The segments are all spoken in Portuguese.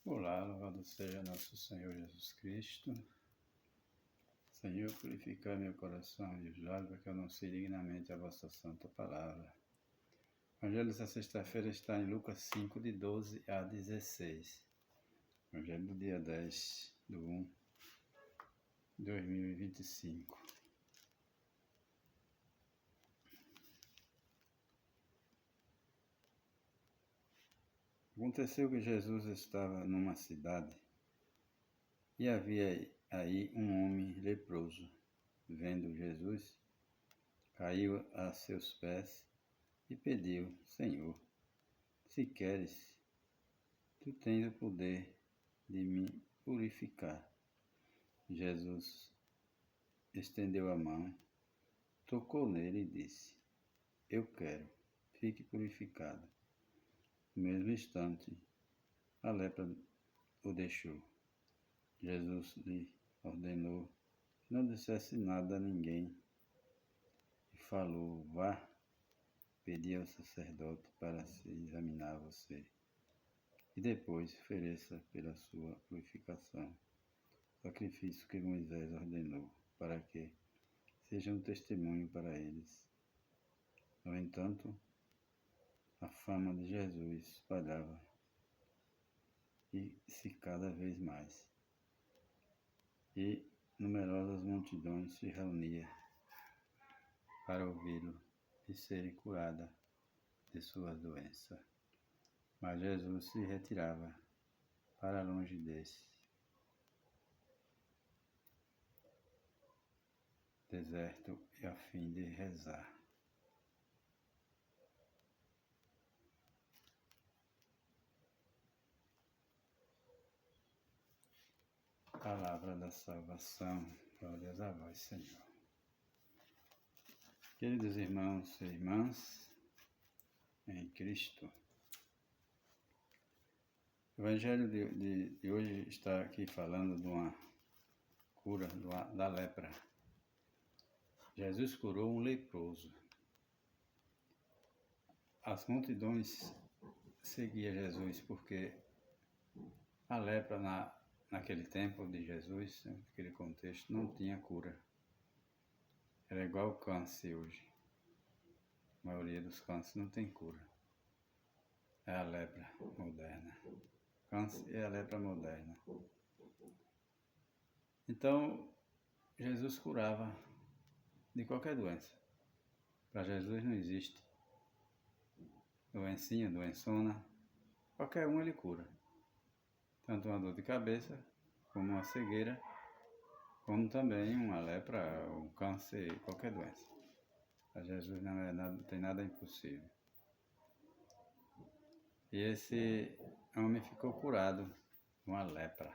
Olá, louvado seja nosso Senhor Jesus Cristo. Senhor, purificai meu coração e os lábios, para que eu não se dignamente a vossa santa palavra. O Evangelho dessa sexta-feira está em Lucas 5, de 12 a 16. Evangelho do dia 10 de 1 de 2025. Aconteceu que Jesus estava numa cidade e havia aí um homem leproso. Vendo Jesus, caiu a seus pés e pediu: Senhor, se queres, tu tens o poder de me purificar. Jesus estendeu a mão, tocou nele e disse: Eu quero, fique purificado. No mesmo instante, a lepra o deixou. Jesus lhe ordenou que não dissesse nada a ninguém e falou: Vá, pedi ao sacerdote para se examinar você e depois ofereça pela sua purificação sacrifício que Moisés ordenou, para que seja um testemunho para eles. No entanto, a fama de Jesus espalhava e-se cada vez mais, e numerosas multidões se reuniam para ouvi-lo e serem curadas de suas doenças. Mas Jesus se retirava para longe desse deserto e a fim de rezar. Palavra da salvação, glórias a vós, Senhor. Queridos irmãos e irmãs, em Cristo, o Evangelho de hoje está aqui falando de uma cura da lepra. Jesus curou um leproso. As multidões seguiam Jesus porque a lepra naquele tempo de Jesus, naquele contexto, não tinha cura. Era igual ao câncer hoje. A maioria dos cânceres não tem cura. É a lepra moderna. Câncer é a lepra moderna. Então, Jesus curava de qualquer doença. Para Jesus não existe doencinha, doençona. Qualquer um ele cura. Tanto uma dor de cabeça, como uma cegueira, como também uma lepra, um câncer, qualquer doença. Para Jesus não tem nada impossível. E esse homem ficou curado de uma lepra.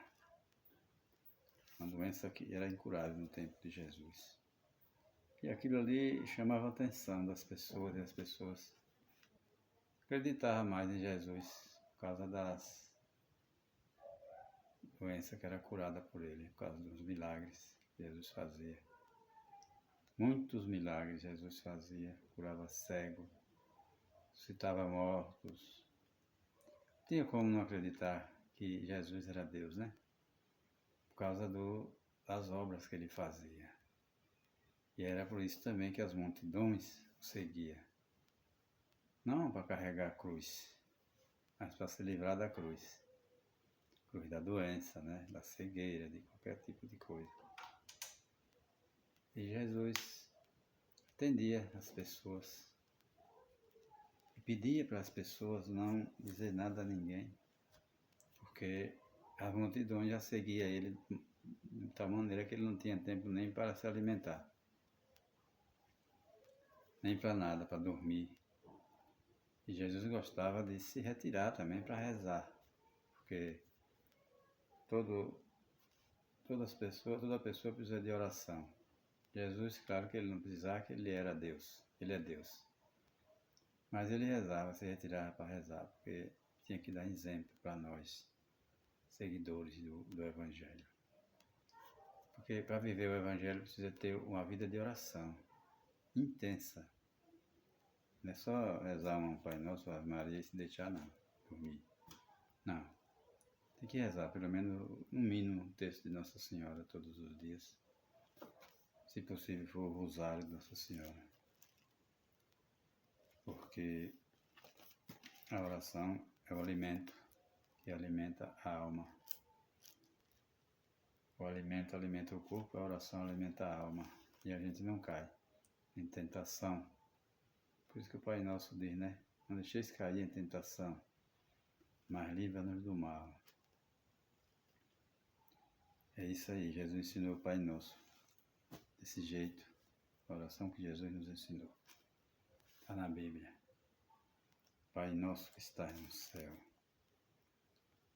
Uma doença que era incurável no tempo de Jesus. E aquilo ali chamava a atenção das pessoas, e as pessoas acreditavam mais em Jesus por causa das doenças que era curada por ele, por causa dos milagres que Jesus fazia. Muitos milagres Jesus fazia, curava cego, suscitava mortos. Tinha como não acreditar que Jesus era Deus, né? Por causa das obras que ele fazia. E era por isso também que as multidões o seguiam. Não para carregar a cruz, mas para se livrar da cruz. Cruz da doença, né? Da cegueira, de qualquer tipo de coisa. E Jesus atendia as pessoas e pedia para as pessoas não dizer nada a ninguém, porque as multidões já seguiam ele de tal maneira que ele não tinha tempo nem para se alimentar, nem para nada, para dormir. E Jesus gostava de se retirar também para rezar, porque toda pessoa precisa de oração. Jesus, claro que ele não precisava, que ele era Deus, ele é Deus. Mas ele rezava, se retirava para rezar, porque tinha que dar exemplo para nós, seguidores do Evangelho. Porque para viver o Evangelho precisa ter uma vida de oração intensa. Não é só rezar um Pai Nosso, Ave Maria e se deixar, não, dormir. Não. Tem que rezar pelo menos, no mínimo, o texto de Nossa Senhora todos os dias. Se possível for o Rosário de Nossa Senhora. Porque a oração é o alimento que alimenta a alma. O alimento alimenta o corpo, a oração alimenta a alma. E a gente não cai em tentação. Por isso que o Pai Nosso diz, né? Não deixeis cair em tentação, mas livra-nos do mal. É isso aí, Jesus ensinou o Pai Nosso. Desse jeito, a oração que Jesus nos ensinou. Está na Bíblia. Pai Nosso que estás no céu.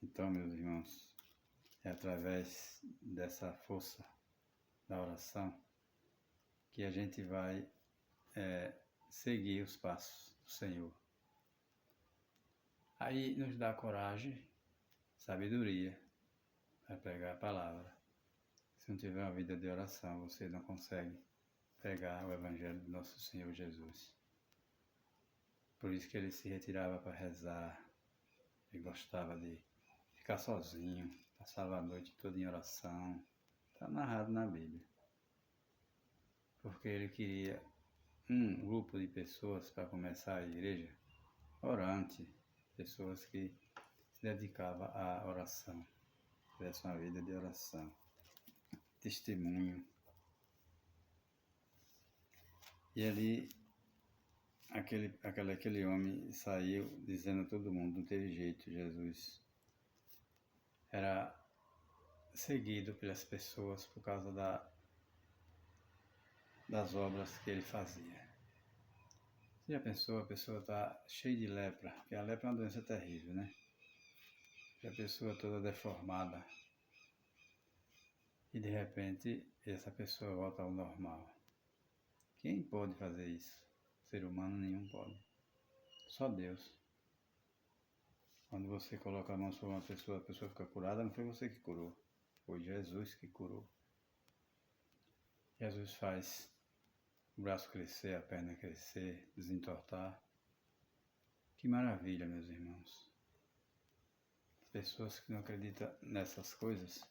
Então, meus irmãos, é através dessa força da oração que a gente vai seguir os passos do Senhor. Aí nos dá coragem, sabedoria para pregar a palavra. Se não tiver uma vida de oração, você não consegue pregar o Evangelho do nosso Senhor Jesus. Por isso que ele se retirava para rezar, ele gostava de ficar sozinho, passava a noite toda em oração. Está narrado na Bíblia. Porque ele queria um grupo de pessoas para começar a igreja orante, pessoas que se dedicavam à oração, tivessem uma vida de oração, testemunho. E ali, aquele homem saiu dizendo a todo mundo, não teve jeito, Jesus era seguido pelas pessoas por causa das obras que ele fazia. Você já pensou, a pessoa está cheia de lepra, porque a lepra é uma doença terrível, né? E a pessoa toda deformada. E de repente, essa pessoa volta ao normal. Quem pode fazer isso? Ser humano nenhum pode. Só Deus. Quando você coloca a mão sobre uma pessoa, a pessoa fica curada, não foi você que curou. Foi Jesus que curou. Jesus faz o braço crescer, a perna crescer, desentortar. Que maravilha, meus irmãos. As pessoas que não acreditam nessas coisas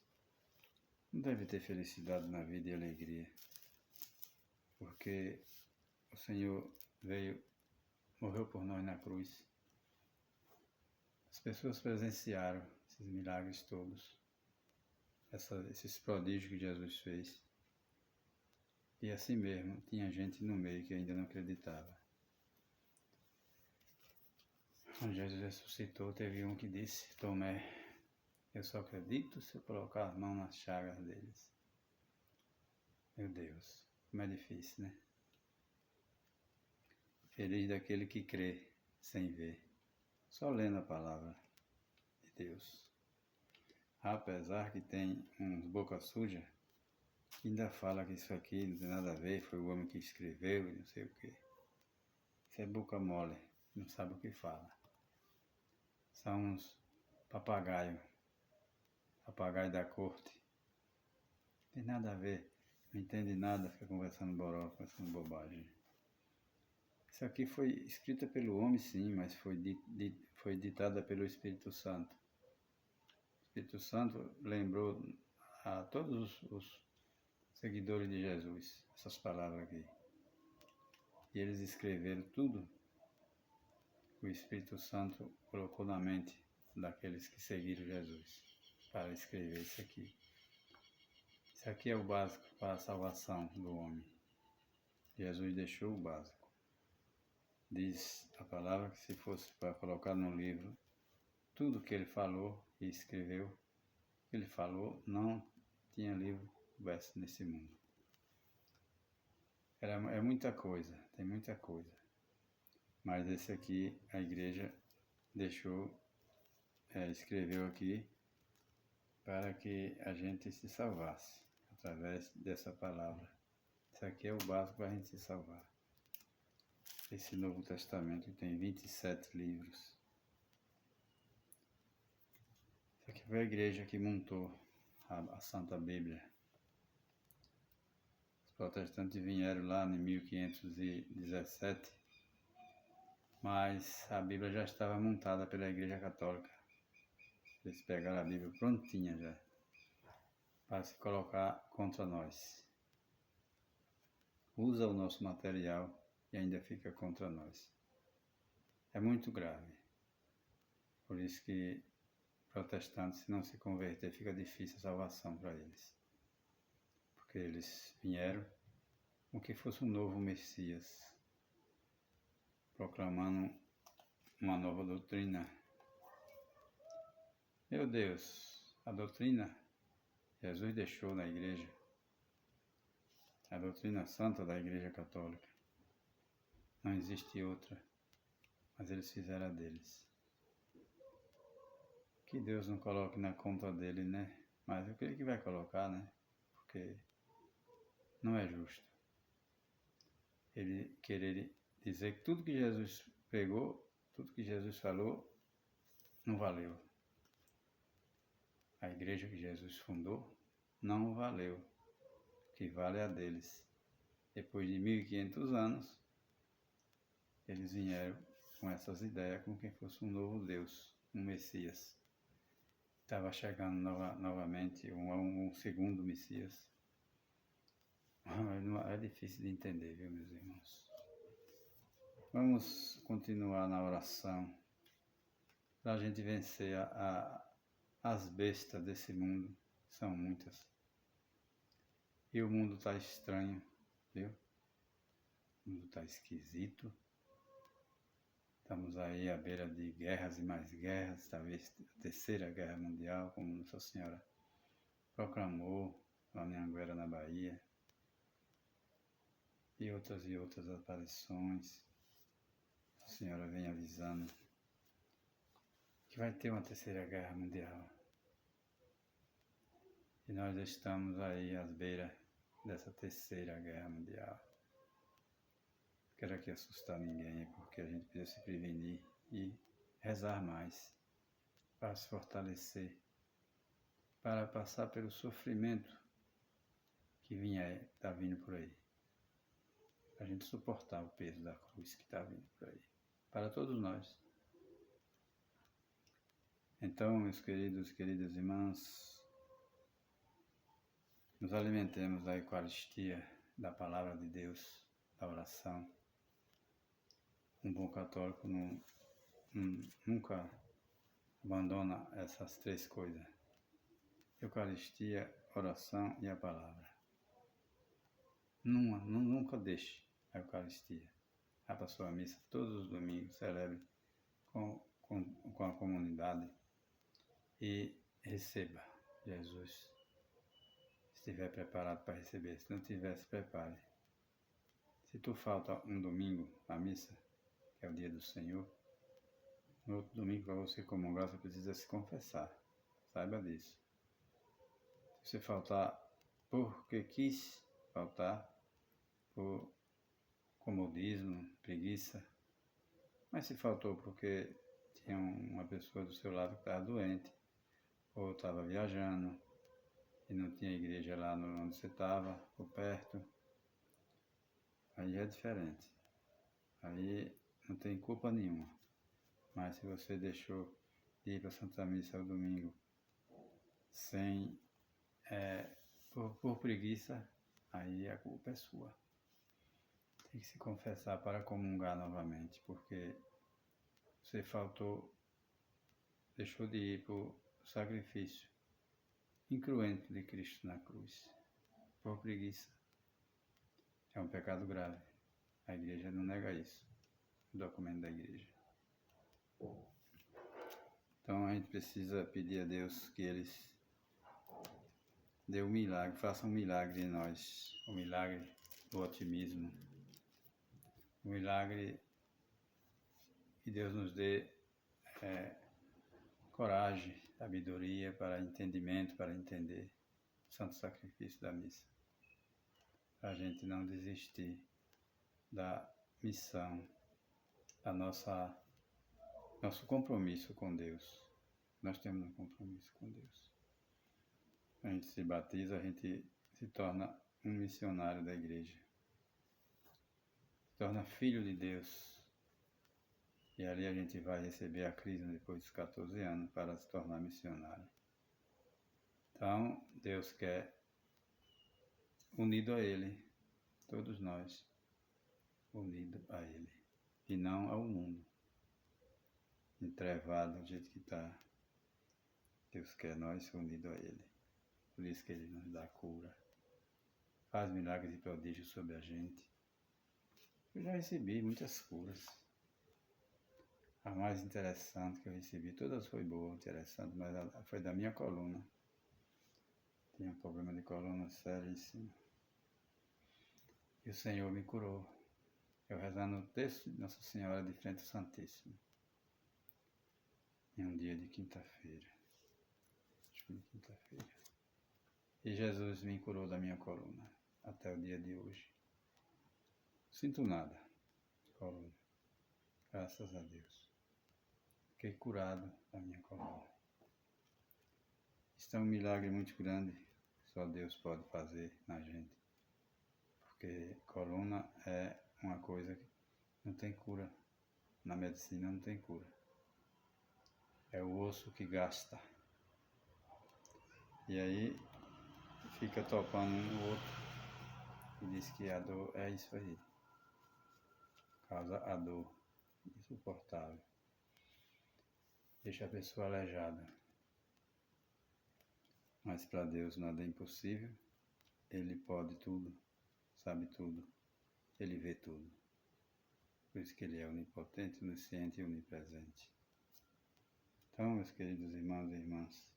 não devem ter felicidade na vida e alegria. Porque o Senhor morreu por nós na cruz. As pessoas presenciaram esses milagres todos, esses prodígios que Jesus fez. E assim mesmo, tinha gente no meio que ainda não acreditava. Quando Jesus ressuscitou, teve um que disse, Tomé, eu só acredito se eu colocar as mãos nas chagas deles. Meu Deus, como é difícil, né? Feliz daquele que crê sem ver, só lendo a palavra de Deus. Apesar que tem uns boca suja, que ainda fala que isso aqui não tem nada a ver, foi o homem que escreveu e não sei o quê. Isso é boca mole, não sabe o que fala. São uns papagaio da corte. Não tem nada a ver, não entende nada, fica conversando boró, conversando bobagem. Isso aqui foi escrita pelo homem, sim, mas foi ditada pelo Espírito Santo. O Espírito Santo lembrou a todos os seguidores de Jesus essas palavras aqui. E eles escreveram tudo que o Espírito Santo colocou na mente daqueles que seguiram Jesus para escrever isso aqui. Isso aqui é o básico para a salvação do homem. Jesus deixou o básico. Diz a palavra que se fosse para colocar no livro tudo que ele falou e escreveu, que ele falou, não tinha livro coberto nesse mundo. É muita coisa, tem muita coisa. Mas esse aqui, a igreja deixou, escreveu aqui para que a gente se salvasse através dessa palavra. Isso aqui é o básico para a gente se salvar. Esse Novo Testamento tem 27 livros. Isso aqui foi a igreja que montou a Santa Bíblia. Os protestantes vieram lá em 1517, mas a Bíblia já estava montada pela Igreja Católica. Eles pegaram a Bíblia prontinha já, para se colocar contra nós. Usa o nosso material e ainda fica contra nós. É muito grave. Por isso que protestantes, se não se converter, fica difícil a salvação para eles. Porque eles vieram como que fosse um novo Messias, proclamando uma nova doutrina. Meu Deus, a doutrina Jesus deixou na igreja, a doutrina santa da Igreja Católica. Não existe outra, mas eles fizeram a deles. Que Deus não coloque na conta dele, né? Mas eu creio que vai colocar, né? Porque não é justo ele querer dizer que tudo que Jesus pregou, tudo que Jesus falou, não valeu. A igreja que Jesus fundou não valeu. O que vale é a deles. Depois de 1500 anos, eles vieram com essas ideias, como quem fosse um novo Deus, um Messias. Estava chegando novamente um segundo Messias. É difícil de entender, viu, meus irmãos? Vamos continuar na oração para a gente vencer as bestas desse mundo. São muitas. E o mundo está estranho, viu? O mundo está esquisito. Estamos aí à beira de guerras e mais guerras, talvez a terceira guerra mundial, como Nossa Senhora proclamou lá em Anguera, na Bahia. E outras aparições. A Senhora vem avisando que vai ter uma terceira guerra mundial. E nós estamos aí às beiras dessa terceira guerra mundial. Não quero aqui assustar ninguém, porque a gente precisa se prevenir e rezar mais para se fortalecer, para passar pelo sofrimento que está vindo por aí. Para a gente suportar o peso da cruz que está vindo por aí. Para todos nós. Então, meus queridos e queridas irmãs, nos alimentemos da Eucaristia, da Palavra de Deus, da oração. Um bom católico nunca abandona essas três coisas. Eucaristia, oração e a Palavra. Nunca deixe a Eucaristia. Vá para a sua missa todos os domingos, celebre com a comunidade e receba Jesus. Se estiver preparado para receber, se não estiver, se prepare. Se tu falta um domingo na missa, que é o dia do Senhor, no outro domingo para você comungar, você precisa se confessar. Saiba disso. Se você faltar porque quis faltar, por comodismo, preguiça, mas se faltou porque tinha uma pessoa do seu lado que estava doente, ou estava viajando e não tinha igreja lá onde você estava, por perto, aí é diferente. Aí não tem culpa nenhuma. Mas se você deixou de ir para a Santa Missa ao domingo por preguiça, aí a culpa é sua. Tem que se confessar para comungar novamente, porque você deixou de ir para o sacrifício incruento de Cristo na cruz, por preguiça. É um pecado grave. A igreja não nega isso, o documento da igreja. Então a gente precisa pedir a Deus que eles dê um milagre, faça um milagre em nós, o milagre do otimismo, o milagre que Deus nos dê coragem, sabedoria para entendimento, para entender o santo sacrifício da missa. Para a gente não desistir da missão, da nosso compromisso com Deus. Nós temos um compromisso com Deus. A gente se batiza, a gente se torna um missionário da igreja. Se torna filho de Deus. E ali a gente vai receber a crisma depois dos 14 anos para se tornar missionário. Então, Deus quer unido a Ele, todos nós, unidos a Ele, e não ao mundo, entrevado do jeito que está. Deus quer nós unidos a Ele, por isso que Ele nos dá cura, faz milagres e prodígios sobre a gente. Eu já recebi muitas curas. A mais interessante que eu recebi, todas foi boa, interessante, mas foi da minha coluna. Tinha um problema de coluna seríssimo. E o Senhor me curou. Eu rezando o texto de Nossa Senhora de frente ao Santíssimo. Em um dia de quinta-feira. Acho que de quinta-feira. E Jesus me curou da minha coluna. Até o dia de hoje. Sinto nada. Coluna. Graças a Deus. Fiquei curado da minha coluna. Isso é um milagre muito grande. Só Deus pode fazer na gente. Porque coluna é uma coisa que não tem cura. Na medicina não tem cura. É o osso que gasta. E aí fica topando um no outro. E diz que a dor é isso aí. Causa a dor insuportável. Deixa a pessoa aleijada. Mas para Deus nada é impossível. Ele pode tudo, sabe tudo, Ele vê tudo. Por isso que Ele é onipotente, onisciente e onipresente. Então, meus queridos irmãos e irmãs,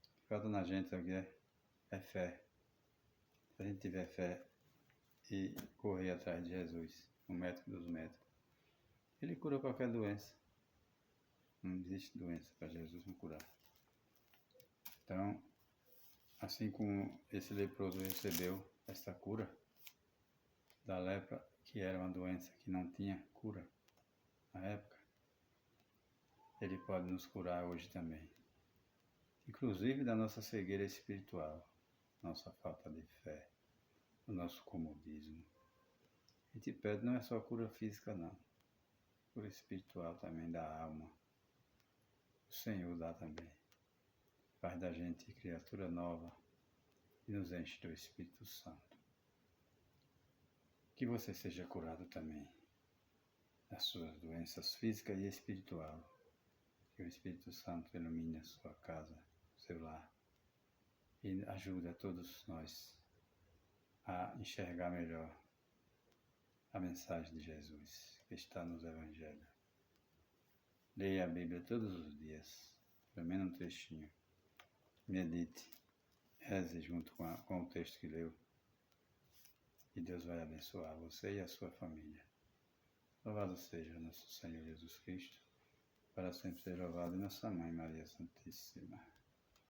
o que falta na gente, sabe o que é? É fé. Se a gente tiver fé e correr atrás de Jesus, o médico dos médicos, Ele cura qualquer doença. Não existe doença para Jesus não curar. Então, assim como esse leproso recebeu esta cura da lepra, que era uma doença que não tinha cura na época, Ele pode nos curar hoje também. Inclusive da nossa cegueira espiritual, nossa falta de fé, o nosso comodismo. A gente pede não é só cura física não, cura espiritual também da alma. O Senhor dá também. Faz da gente criatura nova e nos enche do Espírito Santo. Que você seja curado também das suas doenças físicas e espiritual. Que o Espírito Santo ilumine a sua casa, o seu lar, e ajude a todos nós a enxergar melhor a mensagem de Jesus que está nos Evangelhos. Leia a Bíblia todos os dias, pelo menos um trechinho. Medite, reze junto com o texto que leu. E Deus vai abençoar você e a sua família. Louvado seja nosso Senhor Jesus Cristo, para sempre ser louvado, e nossa Mãe Maria Santíssima.